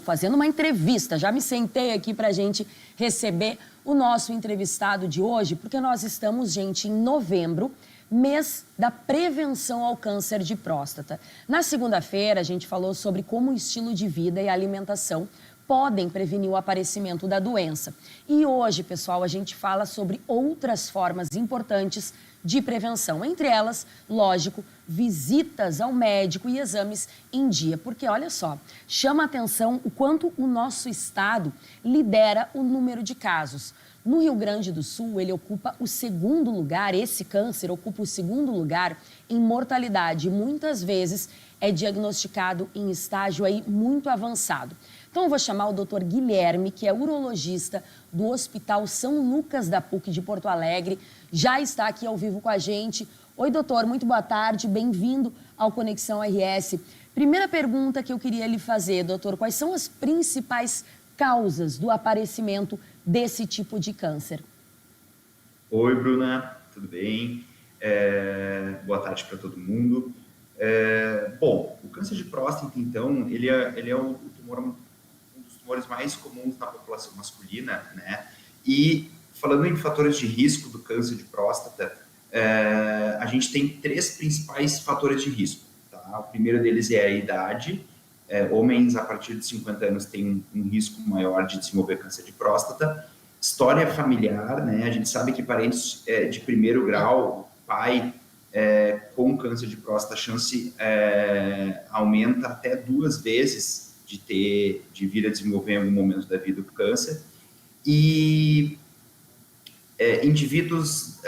fazendo uma entrevista. Já me sentei aqui para a gente receber o nosso entrevistado de hoje, porque nós estamos, gente, em novembro, mês da prevenção ao câncer de próstata. Na segunda-feira, a gente falou sobre como o estilo de vida e a alimentação podem prevenir o aparecimento da doença. E hoje, pessoal, a gente fala sobre outras formas importantes de prevenção. Entre elas, lógico, visitas ao médico e exames em dia. Porque, olha só, chama a atenção o quanto o nosso estado lidera o número de casos. No Rio Grande do Sul, ele ocupa o segundo lugar, esse câncer ocupa o segundo lugar em mortalidade. Muitas vezes é diagnosticado em estágio aí muito avançado. Então, eu vou chamar o Dr. Guilherme, que é urologista do Hospital São Lucas da PUC de Porto Alegre, já está aqui ao vivo com a gente. Oi, doutor, muito boa tarde, bem-vindo ao Conexão RS. Primeira pergunta que eu queria lhe fazer, doutor, quais são as principais causas do aparecimento desse tipo de câncer? Oi, Bruna, tudo bem? Boa tarde para todo mundo. Bom, o câncer de próstata, então, ele é um dos tumores mais comuns na população masculina, né? E falando em fatores de risco do câncer de próstata, a gente tem três principais fatores de risco, tá? O primeiro deles é a idade. Homens a partir de 50 anos têm um risco maior de desenvolver câncer de próstata. História familiar, né? A gente sabe que parentes de primeiro grau, pai com câncer de próstata, a chance aumenta até 2 vezes de vir a desenvolver em algum momento da vida o câncer. E indivíduos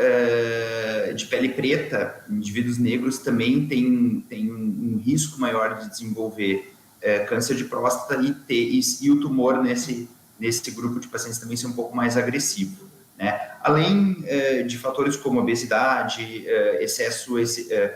de pele preta, indivíduos negros também têm um risco maior de desenvolver câncer de próstata e o tumor nesse grupo de pacientes também ser um pouco mais agressivo, né? Além de fatores como obesidade,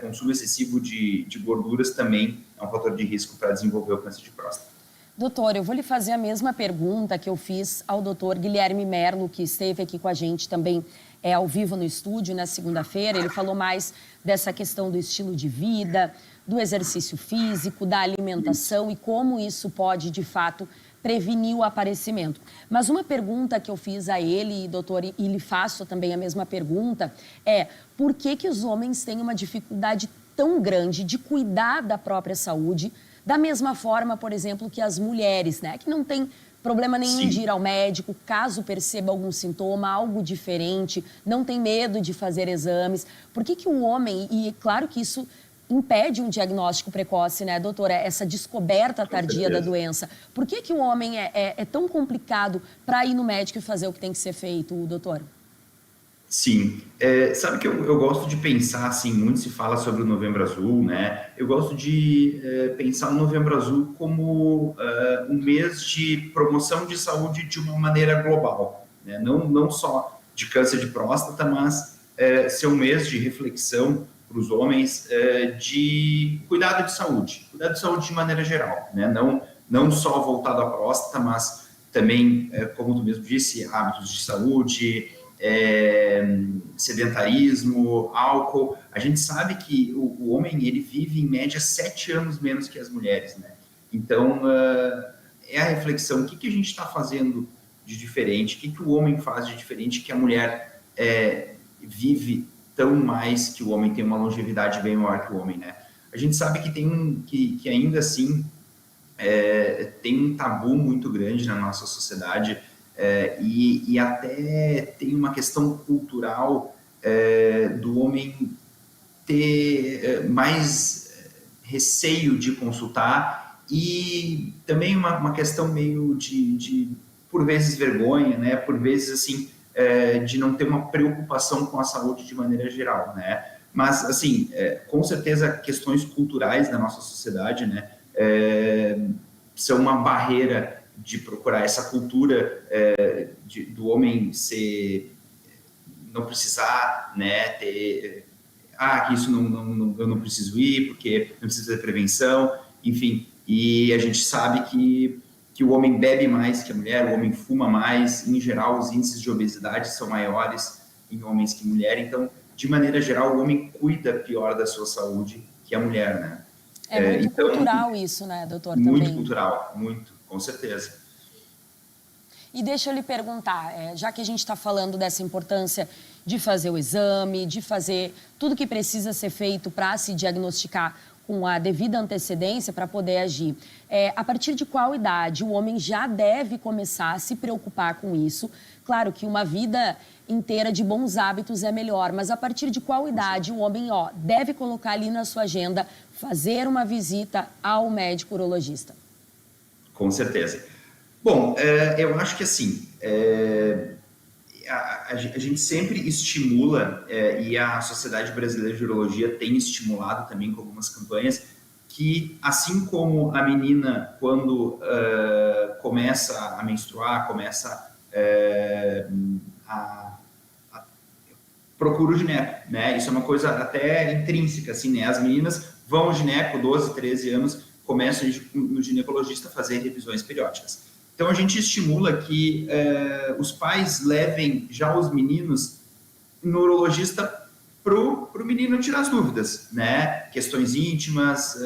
consumo excessivo de gorduras também é um fator de risco para desenvolver o câncer de próstata. Doutor, eu vou lhe fazer a mesma pergunta que eu fiz ao doutor Guilherme Merlo, que esteve aqui com a gente também ao vivo no estúdio na segunda-feira. Ele falou mais dessa questão do estilo de vida, do exercício físico, da alimentação e como isso pode, de fato, prevenir o aparecimento. Mas uma pergunta que eu fiz a ele, doutor, e lhe faço também a mesma pergunta, é por que os homens têm uma dificuldade tão grande de cuidar da própria saúde, da mesma forma, por exemplo, que as mulheres, né, que não tem problema nenhum de ir ao médico, caso perceba algum sintoma, algo diferente, não tem medo de fazer exames. Por que o homem, e claro que isso impede um diagnóstico precoce, né, doutora, essa descoberta tardia da doença. Por que o homem é tão complicado para ir no médico e fazer o que tem que ser feito, doutor? Sim, sabe que eu gosto de pensar, assim, muito se fala sobre o Novembro Azul, né? Eu gosto de pensar o Novembro Azul como um mês de promoção de saúde de uma maneira global, né? Não só de câncer de próstata, mas ser um mês de reflexão para os homens de cuidado de saúde de maneira geral, né? Não só voltado à próstata, mas também, como tu mesmo disse, hábitos de saúde, sedentarismo, álcool. A gente sabe que o homem ele vive em média 7 anos menos que as mulheres, né? Então é a reflexão: o que a gente está fazendo de diferente, o que o homem faz de diferente que a mulher vive tão mais, que o homem tem uma longevidade bem maior que o homem, né? A gente sabe que que ainda assim tem um tabu muito grande na nossa sociedade. E até tem uma questão cultural do homem ter mais receio de consultar e também uma questão meio de por vezes vergonha, né? Por vezes assim de não ter uma preocupação com a saúde de maneira geral, né? Mas assim, com certeza questões culturais da nossa sociedade, né? São uma barreira de procurar essa cultura do homem não precisar, né, ter, que isso eu não preciso ir, porque não precisa de prevenção, enfim, e a gente sabe que o homem bebe mais que a mulher, o homem fuma mais, em geral os índices de obesidade são maiores em homens que mulher, então, de maneira geral, o homem cuida pior da sua saúde que a mulher, né? É muito cultural isso, né, doutor? Muito também. cultural, muito, Com certeza. E deixa eu lhe perguntar, já que a gente está falando dessa importância de fazer o exame, de fazer tudo que precisa ser feito para se diagnosticar com a devida antecedência para poder agir, a partir de qual idade o homem já deve começar a se preocupar com isso? Claro que uma vida inteira de bons hábitos é melhor, mas a partir de qual idade o homem deve colocar ali na sua agenda fazer uma visita ao médico urologista? Com certeza. Bom, eu acho que assim, a gente sempre estimula, e a Sociedade Brasileira de Urologia tem estimulado também com algumas campanhas, que assim como a menina, quando começa a menstruar, começa procura o gineco, né? Isso é uma coisa até intrínseca, assim, né? As meninas vão ao gineco, 12, 13 anos, começam no ginecologista a fazer revisões periódicas. Então, a gente estimula que os pais levem já os meninos no urologista para o menino tirar as dúvidas, né? Questões íntimas.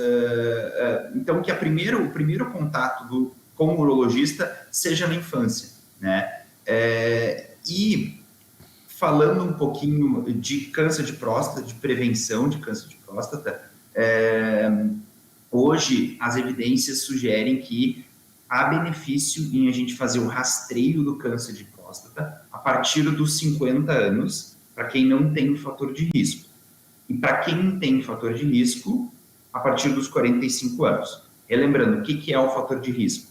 Então, que o primeiro contato com o urologista seja na infância, né? E falando um pouquinho de câncer de próstata, de prevenção de câncer de próstata, hoje as evidências sugerem que há benefício em a gente fazer o rastreio do câncer de próstata a partir dos 50 anos, para quem não tem o fator de risco. E para quem tem fator de risco, a partir dos 45 anos. Relembrando, o que é o fator de risco?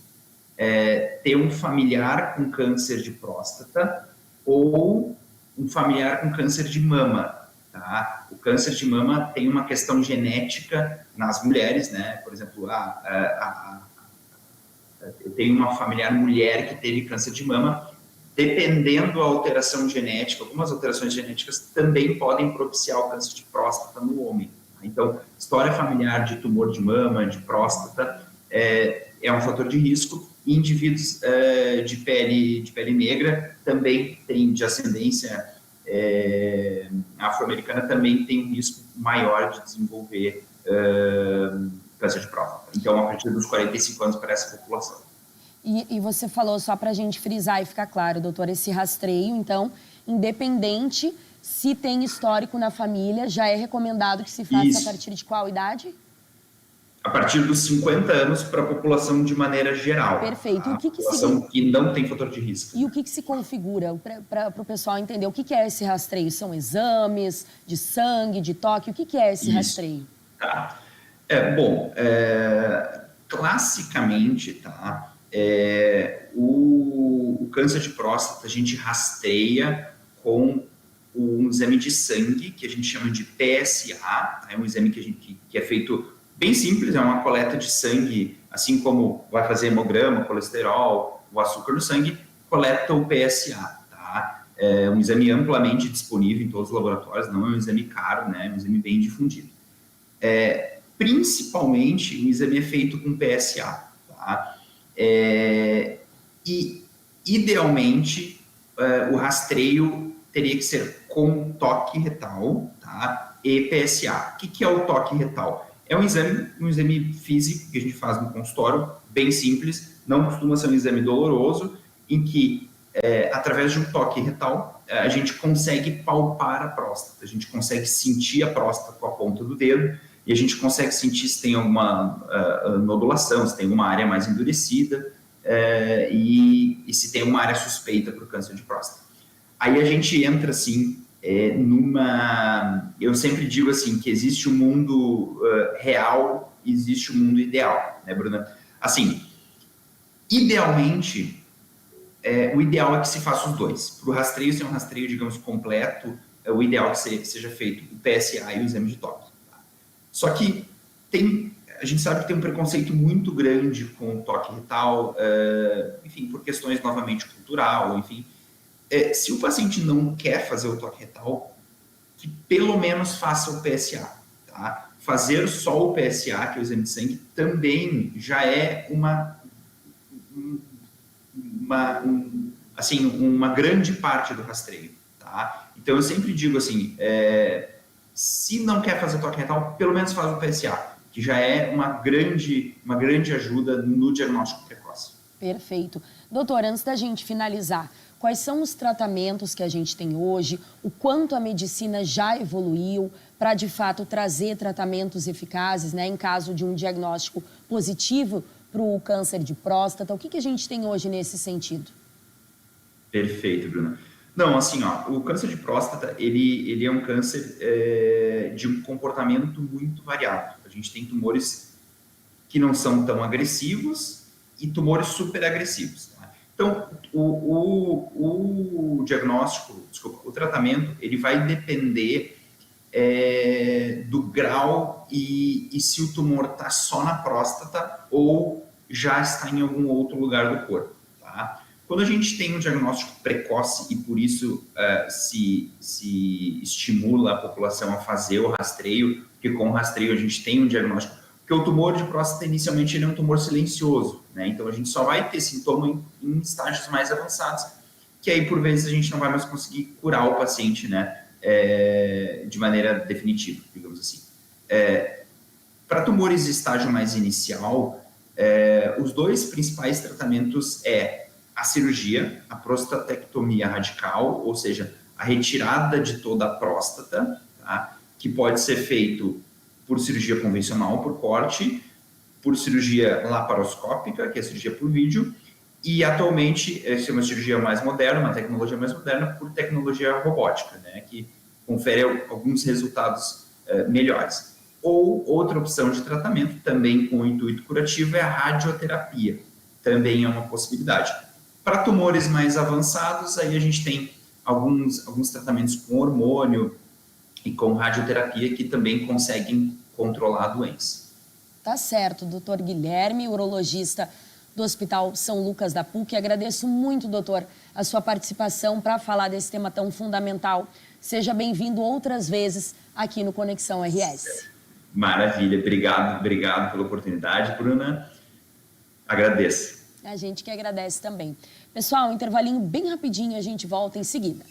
Ter um familiar com câncer de próstata ou um familiar com câncer de mama. Tá? O câncer de mama tem uma questão genética nas mulheres, né? Por exemplo, eu tenho uma familiar mulher que teve câncer de mama, dependendo da alteração genética, algumas alterações genéticas também podem propiciar o câncer de próstata no homem. Então, história familiar de tumor de mama, de próstata, é um fator de risco. E indivíduos de pele negra também tem, de ascendência afro-americana, também tem um risco maior de desenvolver câncer de próstata. Então, a partir dos 45 anos para essa população. E você falou, só para a gente frisar e ficar claro, doutor, esse rastreio, então, independente se tem histórico na família, já é recomendado que se faça. Isso. A partir de qual idade? A partir dos 50 anos para a população de maneira geral. Perfeito. A população que não tem fator de risco. E o que se configura, para o pessoal entender, o que é esse rastreio? São exames de sangue, de toque? O que é esse rastreio? Tá. Classicamente, tá? O câncer de próstata a gente rastreia com um exame de sangue, que a gente chama de PSA, é um exame que é feito bem simples, é uma coleta de sangue, assim como vai fazer hemograma, colesterol, o açúcar no sangue, coleta o PSA, tá? É um exame amplamente disponível em todos os laboratórios, não é um exame caro, né? É um exame bem difundido. Principalmente, o exame é feito com PSA, tá? E, idealmente, o rastreio teria que ser com toque retal, tá? E PSA. O que é o toque retal? É um exame físico que a gente faz no consultório, bem simples, não costuma ser um exame doloroso, em que, através de um toque retal, a gente consegue palpar a próstata, a gente consegue sentir a próstata com a ponta do dedo, e a gente consegue sentir se tem alguma nodulação, se tem uma área mais endurecida, e se tem uma área suspeita para o câncer de próstata. Aí a gente entra, assim, eu sempre digo assim, que existe um mundo real e existe um mundo ideal, né, Bruna? Assim, idealmente, o ideal é que se faça os dois. Para o rastreio ser um rastreio, digamos, completo, o ideal é que seja feito o PSA e o exame de toque. Tá? Só que a gente sabe que tem um preconceito muito grande com o toque retal, enfim, por questões, novamente, cultural, enfim. Se o paciente não quer fazer o toque retal, que pelo menos faça o PSA. Tá? Fazer só o PSA, que é o exame de sangue, também já é uma grande parte do rastreio. Tá? Então, eu sempre digo assim, se não quer fazer o toque retal, pelo menos faz o PSA, que já é uma grande ajuda no diagnóstico precoce. Perfeito. Doutor, antes da gente finalizar, quais são os tratamentos que a gente tem hoje, o quanto a medicina já evoluiu para, de fato, trazer tratamentos eficazes, né, em caso de um diagnóstico positivo para o câncer de próstata? O que a gente tem hoje nesse sentido? Perfeito, Bruna. Não, assim, ó, o câncer de próstata, ele é um câncer de um comportamento muito variado. A gente tem tumores que não são tão agressivos e tumores super agressivos. Tá? Então, o diagnóstico, desculpa, o tratamento, ele vai depender do grau e se o tumor está só na próstata ou já está em algum outro lugar do corpo. Tá? Quando a gente tem um diagnóstico precoce e por isso se estimula a população a fazer o rastreio, porque com o rastreio a gente tem um diagnóstico, porque o tumor de próstata inicialmente ele é um tumor silencioso, né? Então a gente só vai ter sintoma em estágios mais avançados, que aí por vezes a gente não vai mais conseguir curar o paciente, né? De maneira definitiva, digamos assim. Para tumores de estágio mais inicial, os dois principais tratamentos a cirurgia, a prostatectomia radical, ou seja, a retirada de toda a próstata, tá? Que pode ser feito por cirurgia convencional, por corte, por cirurgia laparoscópica, que é a cirurgia por vídeo, e atualmente, essa é uma cirurgia mais moderna, uma tecnologia mais moderna, por tecnologia robótica, né? Que confere alguns resultados melhores. Ou outra opção de tratamento, também com o intuito curativo, é a radioterapia, também é uma possibilidade. Para tumores mais avançados, aí a gente tem alguns tratamentos com hormônio e com radioterapia que também conseguem controlar a doença. Tá certo, doutor Guilherme, urologista do Hospital São Lucas da PUC. Agradeço muito, doutor, a sua participação para falar desse tema tão fundamental. Seja bem-vindo outras vezes aqui no Conexão RS. Maravilha, obrigado pela oportunidade, Bruna. Agradeço. A gente que agradece também. Pessoal, um intervalinho bem rapidinho, a gente volta em seguida.